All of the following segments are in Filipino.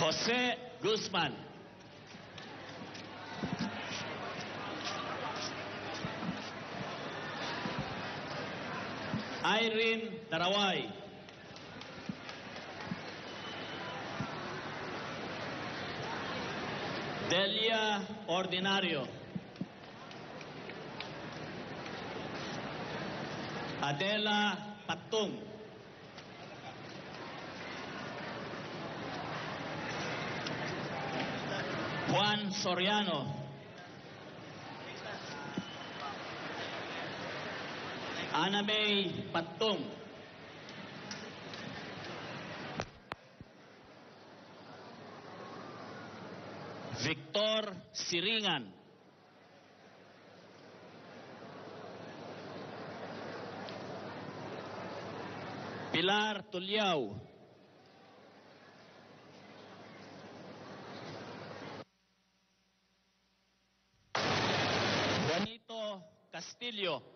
Jose Guzman. Irene Taraway. Delia Ordinario. Adela Patung. Juan Soriano. Ana May Patung. Victor Siringan. Pilar Tulyao. Juanito Castillo.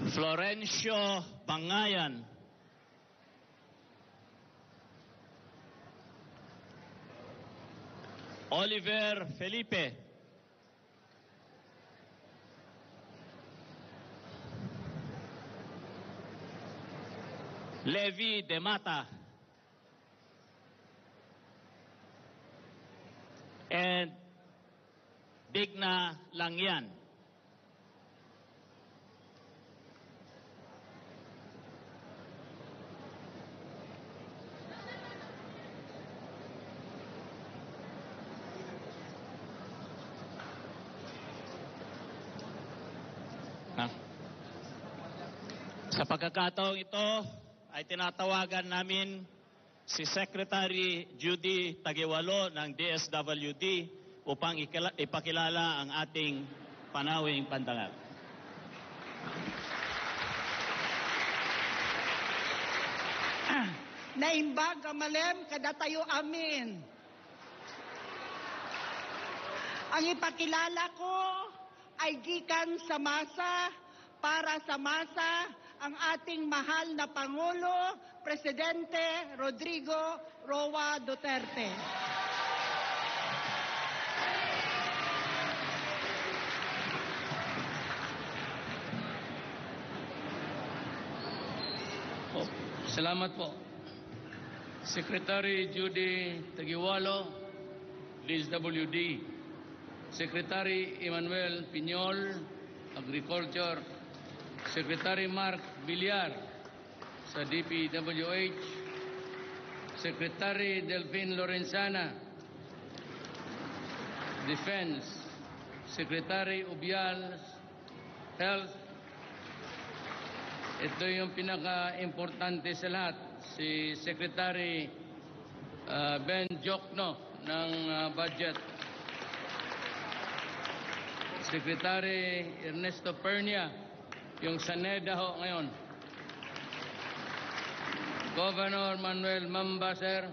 Florencio Bangayan. Oliver Felipe. Levi De Mata. And Digna Langyan. Sa pagkakataong ito ay tinatawagan namin si Secretary Judy Taguiwalo ng DSWD upang ipakilala ang ating panawing pandangal. Naimbag amalem kadatayo amin. Ang ipakilala ko ay gikan sa masa para sa masa ang ating mahal na Pangulo, Presidente Rodrigo Roa Duterte. Salamat po. Secretary Judy Taguiwalo, DSWD. Secretary Emmanuel Piñol, Agriculture. Secretary Mark Villar sa DPWH. Secretary Delphine Lorenzana, Defense. Secretary Ubial, Health. Ito yung pinaka-importante sa lahat, si Secretary Ben Jokno ng Budget. Secretary Ernesto Pernia, yung sa NEDA ho ngayon. Governor Manuel Mamba, sir,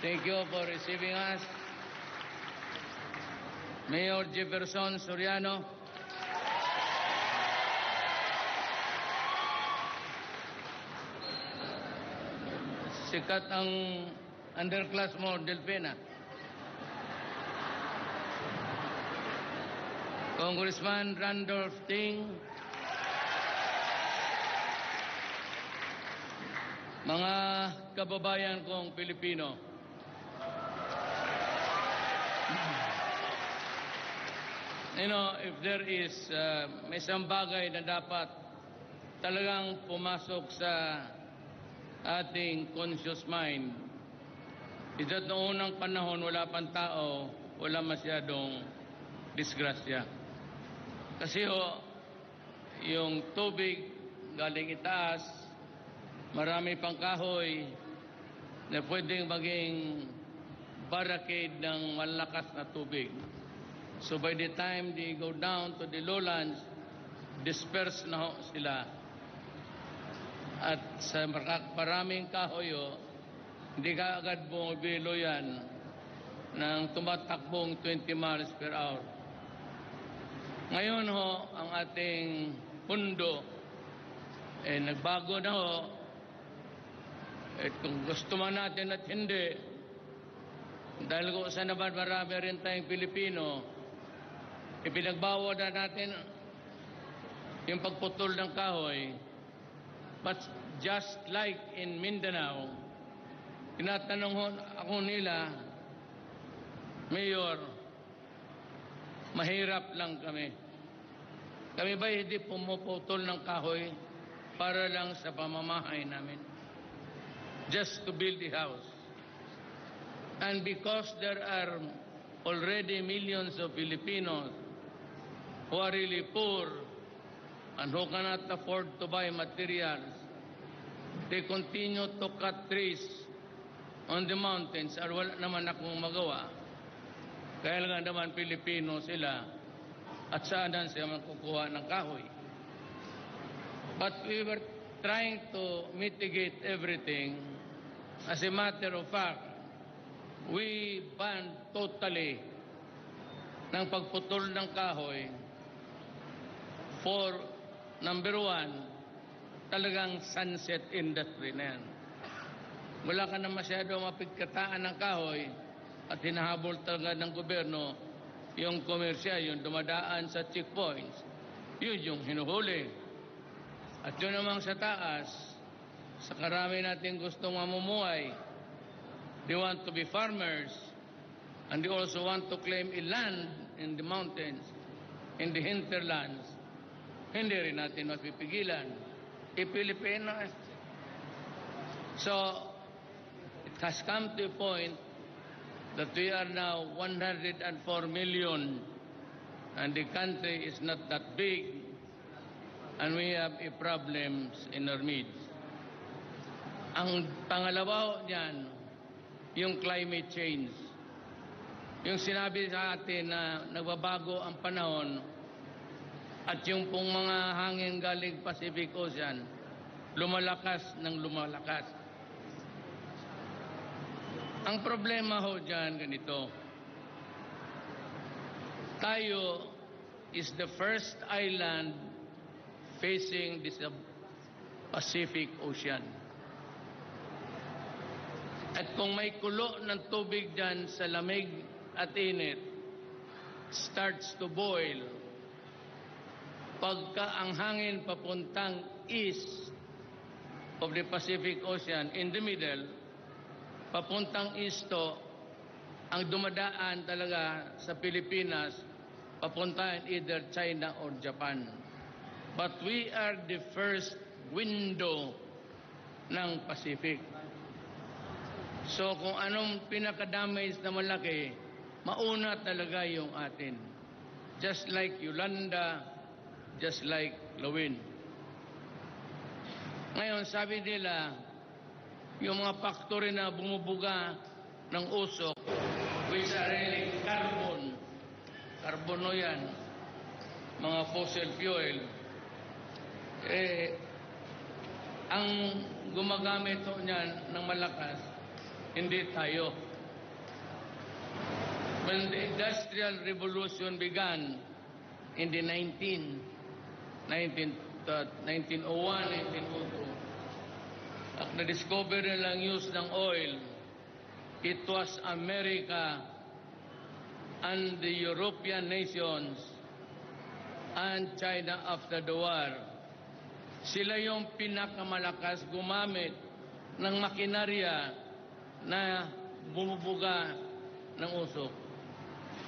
thank you for receiving us. Mayor Jefferson Soriano, sikat ang underclass mo, Delfina. Congressman Randolph Ting, mga kababayan kong Pilipino, you know, if there is may isang bagay na dapat talagang pumasok sa ating conscious mind, is that noong unang panahon wala pang tao, wala masyadong disgrasya. Kasi yung tubig galing itaas, marami pang kahoy na pwedeng maging barricade ng malakas na tubig. So by the time they go down to the lowlands, disperse na sila. At sa maraming kahoy, hindi ka agad bumibilo yan ng tumatakbong 20 miles per hour. Ngayon ho, ang ating mundo, nagbago na ho. At kung gusto man natin at hindi, dahil kung saan naman marami rin tayong Pilipino, ipinagbawal na natin yung pagputol ng kahoy. But just like in Mindanao, tinatanong ako nila, Mayor, mahirap lang kami. Kami ba hindi pumuputol ng kahoy para lang sa pamamahay namin? Just to build the house. And because there are already millions of Filipinos who are really poor and who cannot afford to buy materials, they continue to cut trees on the mountains. Or wala naman akong magawa. Kaya lang naman Pilipino sila at saan sila makukuha ng kahoy. But we were trying to mitigate everything. As a matter of fact, we banned totally ng pagputol ng kahoy for, number one, talagang sunset industry na yan. Wala ka na masyado mapigkataan ng kahoy at hinahabol talaga ng gobyerno yung komersya, yung dumadaan sa checkpoints. Yun yung hinuhuli. At yun namang sa taas, sa karami natin gustong mamumuhay, they want to be farmers, and they also want to claim a land in the mountains, in the hinterlands. Hindi rin natin mapipigilan. Pilipino. So, it has come to a point that we are now 104 million, and the country is not that big, and we have a problems in our midst. Ang pangalawa niyan, yung climate change. Yung sinabi sa atin na nagbabago ang panahon at yung pong mga hangin galing Pacific Ocean, lumalakas ng lumalakas. Ang problema ho dyan, ganito. Tayo is the first island facing the Pacific Ocean. At kung may kulo ng tubig dyan sa lamig at init, starts to boil, pagka ang hangin papuntang east of the Pacific Ocean, in the middle, papuntang east to, ang dumadaan talaga sa Pilipinas, papuntahan either China or Japan. But we are the first window ng Pacific. So kung anong pinaka-damage na malaki, mauna talaga yung atin. Just like Yolanda, just like Lawin. Ngayon, sabi nila, yung mga factory na bumubuga ng usok, which are really carbon, carbono yan, mga fossil fuel, ang gumagamit niyan ng malakas, hindi tayo. When the Industrial Revolution began in the 1901, 1902, at na-discover nilang use ng oil, it was America and the European nations and China after the war. Sila yung pinakamalakas gumamit ng makinarya na bumubuga ng usok.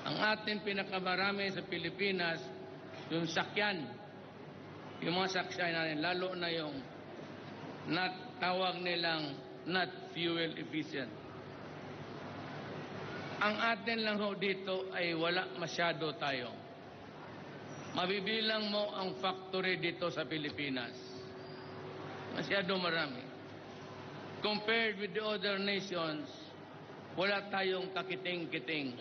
Ang atin pinakamarami sa Pilipinas, yung sakyan. Yung mga sakyan natin, lalo na yung tawag nilang not fuel efficient. Ang atin lang ho dito ay wala masyado tayo. Mabibilang mo ang factory dito sa Pilipinas. Masyado marami. Compared with the other nations, wala tayong kakiting-kiting.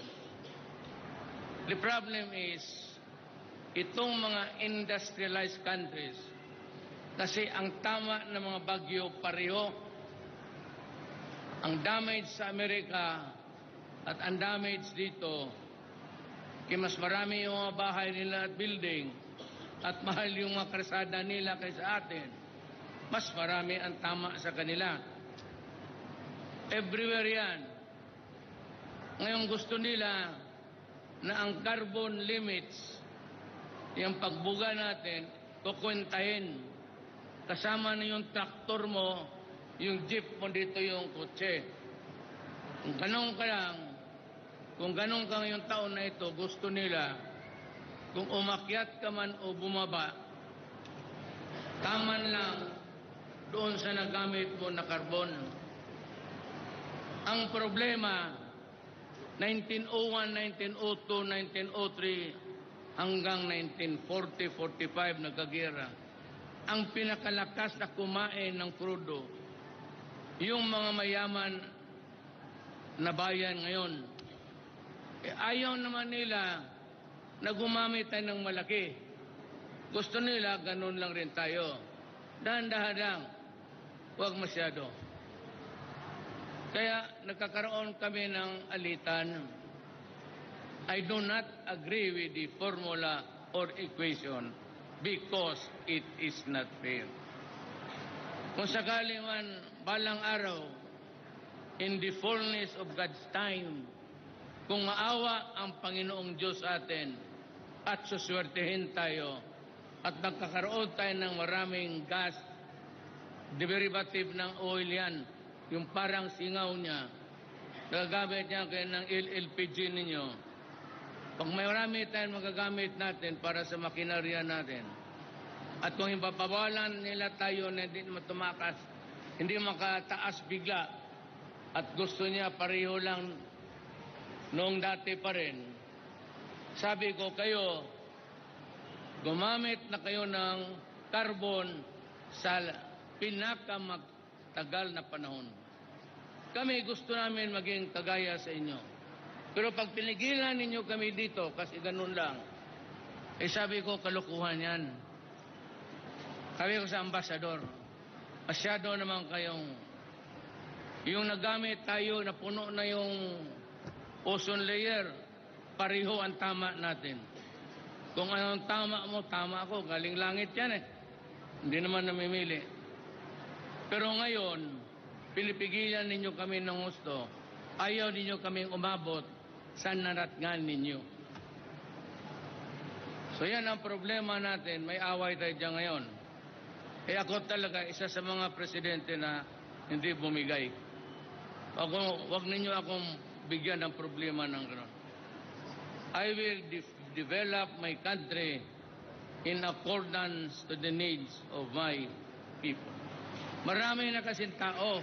The problem is, itong mga industrialized countries, kasi ang tama ng mga bagyo pareho, ang damage sa Amerika at ang damage dito Kaya mas marami yung mga bahay nila at building at mahal yung mga kalsada nila kaysa atin. Mas marami ang tama sa kanila. Everywhere yan. Ngayon gusto nila na ang carbon limits, yung pagbuga natin, kukwentahin. Kasama na yung traktor mo, yung jeep mo dito yung kotse. Kung ganun ka ngayong taon na ito, gusto nila, kung umakyat ka man o bumaba, taman lang doon sa nagamit mo na carbon. Ang problema, 1901, 1902, 1903, hanggang 1940-45 nagkagera. Ang pinakalakas na kumain ng krudo, yung mga mayaman na bayan ngayon. Ayaw naman nila na gumamit tayo ng malaki. Gusto nila, ganun lang rin tayo. Dahan-dahan lang. Huwag masyado. Kaya nagkakaroon kami ng alitan. I do not agree with the formula or equation because it is not fair. Kung sakali man balang araw, in the fullness of God's time, kung maawa ang Panginoong Diyos sa atin at suswertehin tayo at magkakaroon tayo ng maraming gas, derivative ng oil yan, yung parang singaw niya, nagagamit niya kayo ng LPG ninyo. Pag may marami tayong magagamit natin para sa makinarya natin, at kung ipapawalan nila tayo na hindi matumakas, hindi makataas bigla, at gusto niya pareho lang noong dati pa rin, sabi ko kayo, gumamit na kayo ng carbon sa pinakamatagal na panahon. Kami gusto namin maging kagaya sa inyo. Pero pag pinigilan ninyo kami dito, kasi ganun lang, sabi ko, kalukuhan yan. Sabi ko sa ambasador, masyado naman kayong, yung nagamit tayo, na puno na yung ozone layer, pareho ang tama natin. Kung anong tama mo, tama ako. Galing langit yan eh. Hindi naman namimili. Pero ngayon, pinipigilan ninyo kami ng gusto. Ayaw ninyo kaming umabot sa naratngan ninyo. So yan ang problema natin. May away tayo dyan ngayon. Ako talaga, isa sa mga presidente na hindi bumigay. Wag ninyo akong bigyan ng problema ng gano'n. I will develop my country in accordance to the needs of my people. Marami na kasing tao.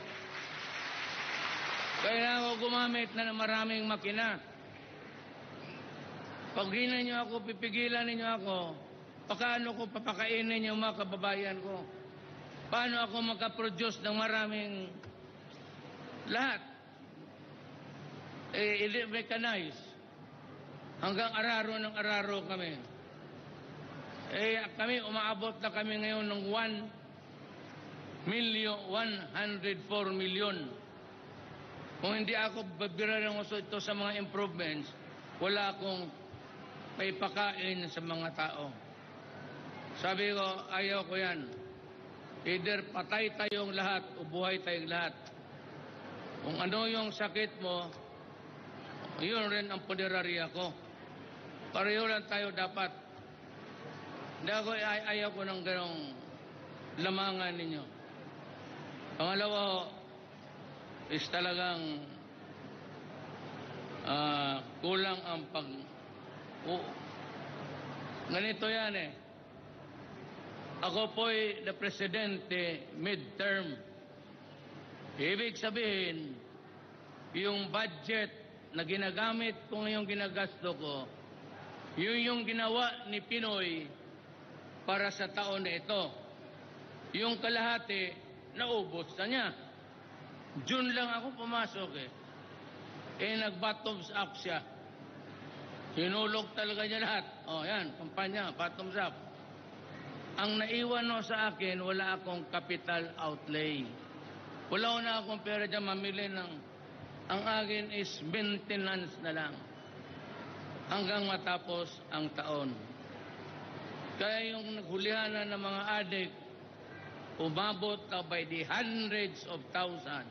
Kaya ako gumamit na ng maraming makina. Pag ninyo ako, pipigilan ninyo ako, paano ko papakainin yung mga kababayan ko? Paano ako makaproduce ng maraming lahat? Mechanized. Hanggang araro ng araro kami. Kami, umaabot na kami ngayon ng 104 million. Kung hindi ako babira ng uso ito sa mga improvements, wala akong may pakain sa mga tao. Sabi ko, ayaw ko yan. Either patay tayong lahat o buhay tayong lahat. Kung ano yung sakit mo, yun rin ang punerarya ko. Pareho lang tayo dapat. Hindi ako, ayaw ko ng ganong lamangan ninyo. Pangalawa, is talagang kulang ang ganito yan eh. Ako po'y the presidente midterm. Ibig sabihin, yung budget na ginagamit ko ngayong ginagasto ko, yun yung ginawa ni Pinoy para sa taon na ito. Yung kalahati, naubos na niya. June lang ako pumasok eh. Nag-bottoms up siya. Hinulog talaga niya lahat. Yan, kampanya, bottoms up. Ang naiwan no sa akin, wala akong capital outlay. Wala na akong pera dyan mamili ng... Ang akin is maintenance na lang. hanggang matapos ang taon. Kaya yung naghulihan na ng mga adik, umabot na by the hundreds of thousands.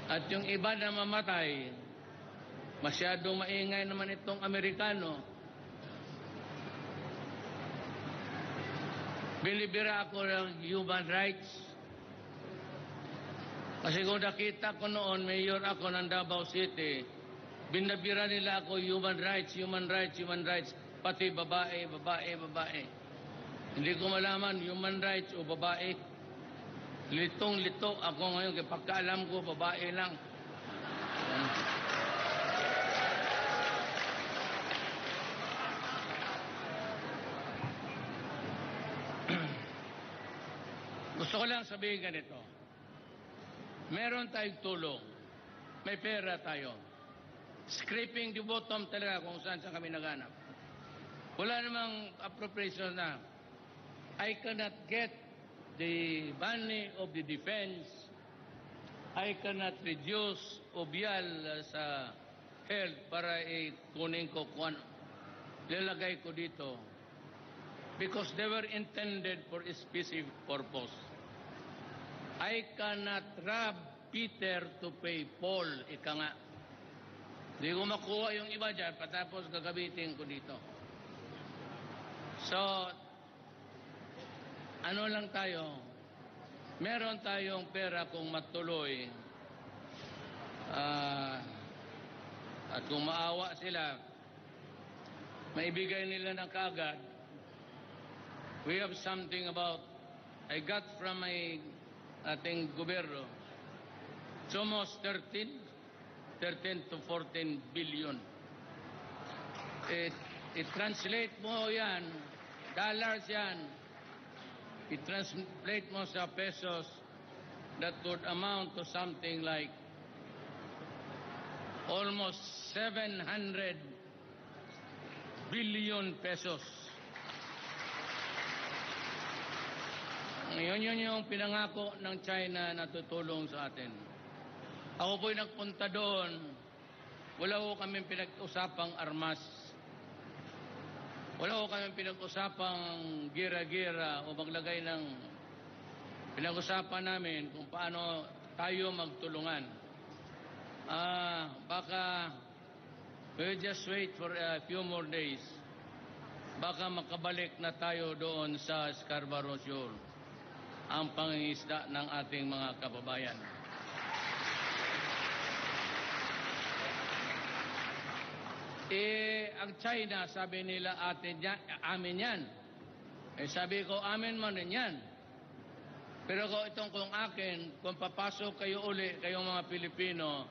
At yung iba na mamatay, masyadong maingay naman itong Amerikano. Binibira ako ng human rights. Kasi kung nakita ko noon, mayor ako ng Davao City, binabira nila ako human rights, human rights, human rights, pati babae, babae, babae. Hindi ko malaman human rights o babae. Litong-lito ako ngayon, kaya pagkaalam ko, babae lang. Gusto ko lang sabihin ganito. Meron tayong tulong. May pera tayo. Scraping the bottom talaga kung saan kami naghanap. Wala namang appropriation na. I cannot get the money of the defense. I cannot reduce obial sa health para kunin ko kung lalagay ko dito. Because they were intended for a specific purpose. I cannot rob Peter to pay Paul. Ika nga. Hindi ko makuha yung iba dyan, patapos gagamitin ko dito. So, ano lang tayo? Meron tayong pera kung matuloy. At kung maawa sila, maibigay nila ng kaagad. We have something about, I got from my ating gobyerno, it's almost 13 to 14 billion. I-translate mo yan, dollars yan, i-translate mo sa pesos, that would amount to something like almost 700 billion pesos. Ngayon yun yung pinangako ng China na tutulong sa atin. Ako po'y nagpunta doon, wala ko kami pinag-usapang armas. Wala ko kami pinag-usapang gira-gira o maglagay ng pinag-usapan namin kung paano tayo magtulungan. Baka we'll just wait for a few more days. Baka makabalik na tayo doon sa Scarborough Shoal, ang pangingisda ng ating mga kababayan. Ang China, sabi nila amin yan. Sabi ko, amin man rin yan. Pero kung akin, kung papasok kayo uli, kayong mga Pilipino,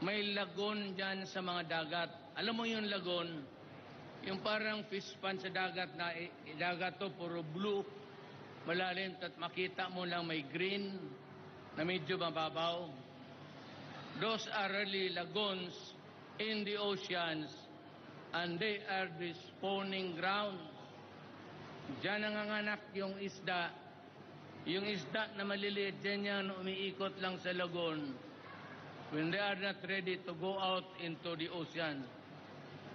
may lagon dyan sa mga dagat. Alam mo yung lagon? Yung parang fish pan sa dagat na dagat to, puro blue, malalim, at makita mo lang may green na medyo mababaw. Those are really lagoons in the oceans, and they are the spawning ground. Diyan nanganganak yung isda. Yung isda na maliliit dyan yan, umiikot lang sa lagoon when they are not ready to go out into the ocean.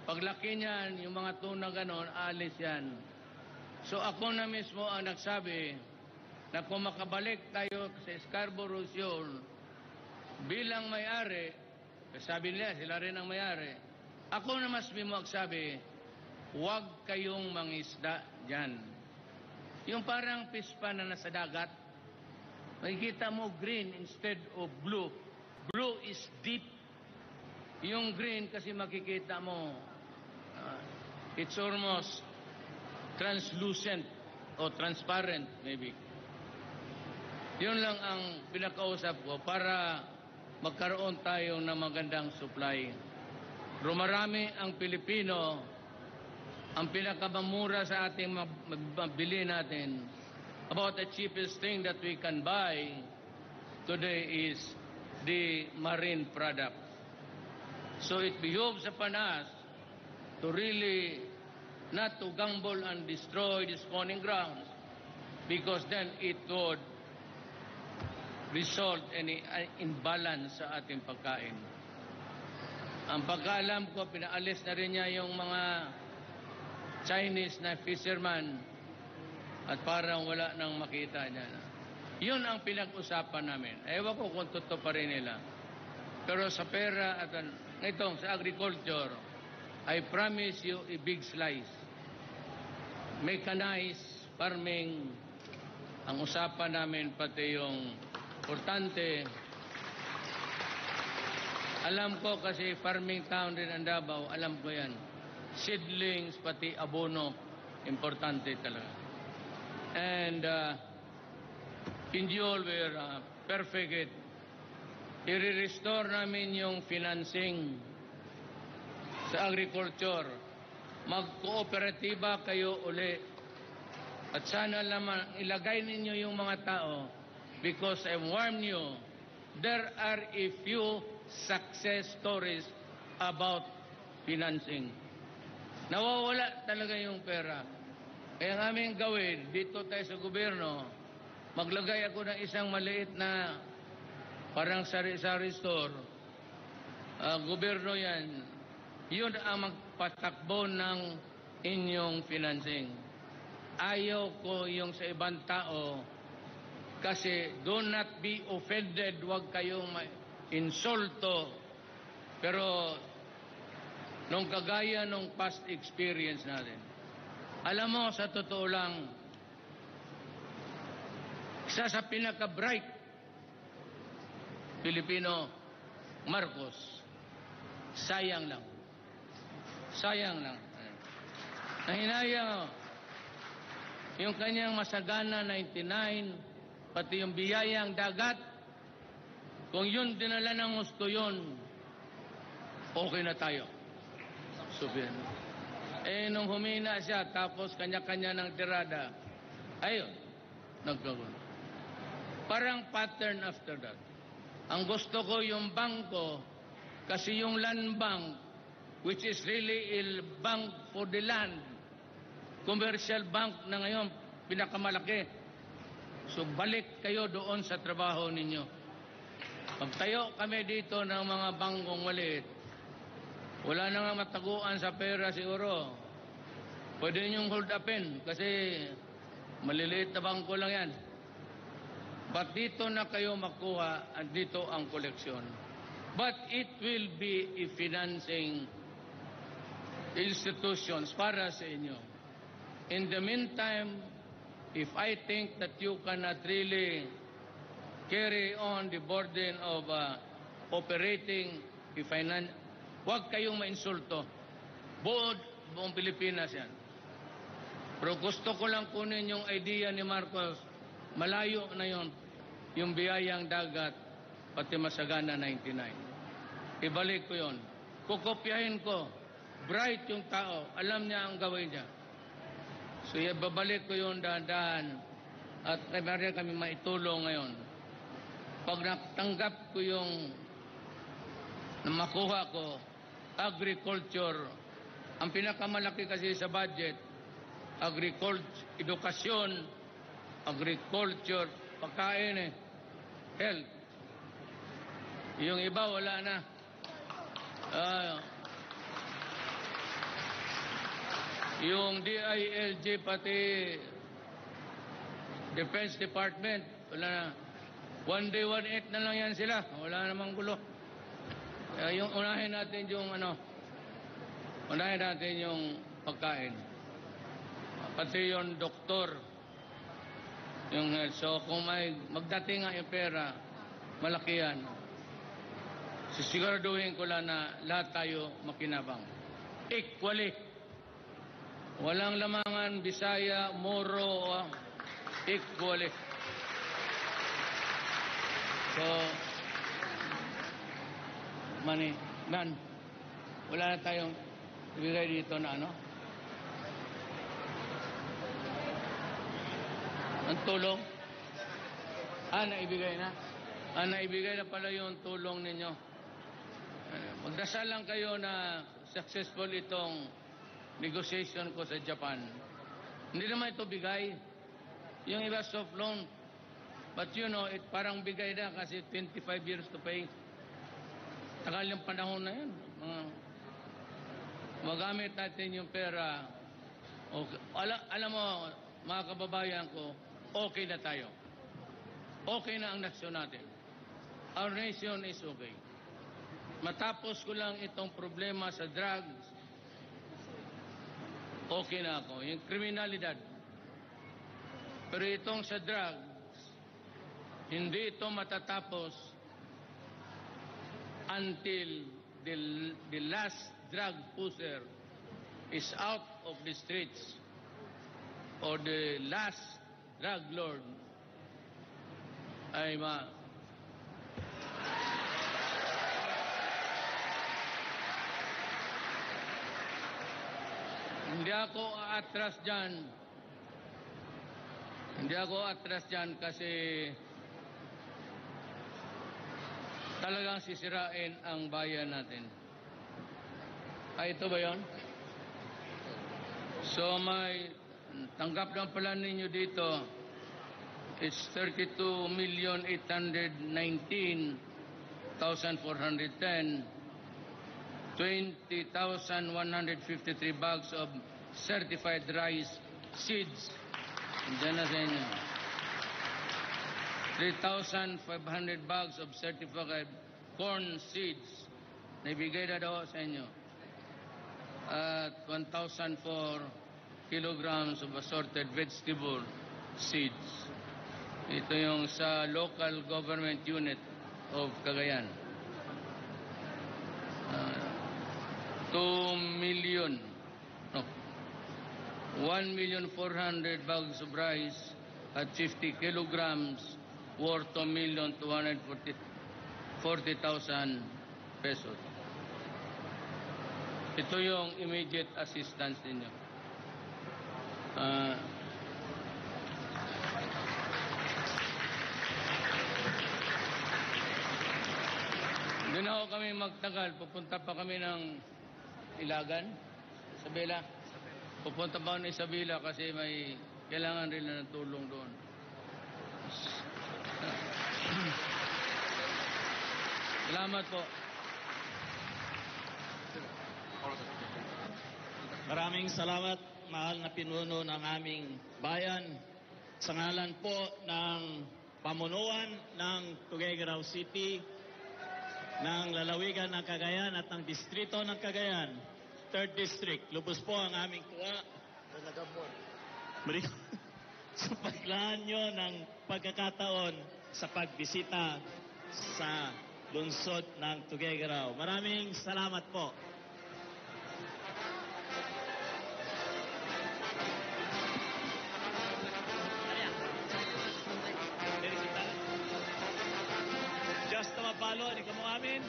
Paglaki niyan, yung mga tuna ganon, alis yan. So ako na mismo ang nagsabi na kung makabalik tayo sa Scarborough Shoal bilang may-ari, sabi nila sila rin ang may-ari, ako na mas mismo magsabi, huwag kayong mangisda dyan. Yung parang pispa na nasa dagat, makikita mo green instead of blue. Blue is deep. Yung green kasi makikita mo, it's almost translucent o transparent maybe. Yun lang ang pinakausap ko para magkaroon tayo ng magandang supply. Rumarami ang Pilipino, ang pinakamamura sa ating mabili natin. About the cheapest thing that we can buy today is the marine product. So it behoves upon us to really not to gamble and destroy the spawning grounds, because then it would result in imbalance sa ating pagkain. Ang pagkaalam ko, pinaalis na rin niya yung mga Chinese na fisherman at parang wala nang makita niya. Yun ang pinag-usapan namin. Ewan ko kung totoo pa rin nila. Pero sa pera at itong sa agriculture, I promise you a big slice. Mechanized farming, ang usapan namin pati yung importante. Alam ko kasi farming town din ang Davao, alam ko yan. Seedlings, pati abono, importante talaga. And Pinjol were perfect. I-restore namin yung financing sa agriculture. Mag-kooperatiba kayo uli. At sana naman ilagay ninyo yung mga tao because I warn you, there are a few success stories about financing. Nawawala talaga yung pera. Kaya ang aming gawin, dito tayo sa gobyerno, maglagay ako ng isang maliit na parang sari-sari store. Gobyerno yan. Yun ang magpatakbo ng inyong financing. Ayaw ko yung sa ibang tao kasi do not be offended. Huwag kayong insulto. Pero nung kagaya nung past experience natin, alam mo, sa totoo lang, isa sa pinaka-bright Pilipino, Marcos, sayang lang. Sayang lang. Nahinayang yung kanyang masagana 99, pati yung biyayang dagat, kung yun dinala ng gusto yun, okay na tayo. Sabihin. Nung humina siya, tapos kanya-kanya ng tirada, ayun, nagkaroon. Parang pattern after that. Ang gusto ko yung bangko, kasi yung land bank, which is really a bank for the land, commercial bank na ngayon, pinakamalaki. So balik kayo doon sa trabaho ninyo. Pagtayo kami dito ng mga bangkong maliit, wala na nga mataguan sa pera siguro. Pwede ninyong hold upin kasi maliliit na bangko lang yan. But dito na kayo makuha at dito ang koleksyon. But it will be a financing institutions para sa inyo. In the meantime, if I think that you cannot really carry on the burden of operating a finance, huwag kayong mainsulto. Buong Pilipinas yan. Pero gusto ko lang kunin yung idea ni Marcos, malayo na yon, yung biyayang dagat, pati masagana 99. Ibalik ko yon. Kukopyahin ko. Bright yung tao. Alam niya ang gawin niya. So, babalik ko yun dahan-dahan. At kami maitulong ngayon. Pag natanggap ko yung makuha ko, agriculture, ang pinakamalaki kasi sa budget, agriculture, edukasyon, agriculture, pagkain, health. Yung iba wala na. Yung DILG pati Defense Department, wala na. One day, 1-8 na lang yan sila. Wala namang gulo. Yung unahin natin yung unahin natin yung pagkain. Pati yung doktor, yung health. So kung may magdating nga yung pera, malaki yan. Sisiguraduhin ko lang na lahat tayo makinabang. Equally. Walang lamangan, Bisaya, Moro, equally. So, wala na tayong ibigay dito na ang tulong. Naibigay na. Naibigay na pala yung tulong ninyo. Magdasal lang kayo na successful itong negotiation ko sa Japan. Hindi naman ito bigay. Yung iba soft loan. But you know, parang bigay na kasi 25 years to pay. Tagal yung panahon na yun. Magamit natin yung pera. Okay. Alam mo, mga kababayan ko, okay na tayo. Okay na ang nasyon natin. Our nation is okay. Matapos ko lang itong problema sa drugs, okay na ako. Yung kriminalidad. Pero itong sa drugs, hindi ito matatapos until the last drug pusher is out of the streets or the last drug lord ay hindi ako aatras dyan. Hindi ako atras dyan kasi talagang sisirain ang bayan natin. Ay, ito ba yun? So may tanggap lang pala ninyo dito. It's 32,819,410. 20,153 bags of certified rice seeds. Diyan na sa inyo. 3,500 bags of certified corn seeds. Naibigay na daw sa inyo. At 1,004 kilograms of assorted vegetable seeds. Ito yung sa local government unit of Cagayan. 1,400,000 bags of rice at 50 kilograms worth 2,240,000 pesos. Ito yung immediate assistance ninyo. Doon ako kami magtagal. Pupunta pa kami ng Ilagan, Isabela. Pupunta pa ng Isabela kasi may kailangan rin na ng tulong doon. Salamat po. Maraming salamat, mahal na pinuno ng aming bayan. Sa ngalan po ng pamunuan ng Tuguegarao City, ng lalawigan ng Cagayan at ng distrito ng Cagayan, 3rd District. Lubos po ang aming tuwa sa paglaan nyo ng pagkakataon sa pagbisita sa lungsod ng Tuguegarao. Maraming salamat po. Just na mapalo, hindi ka mo amin.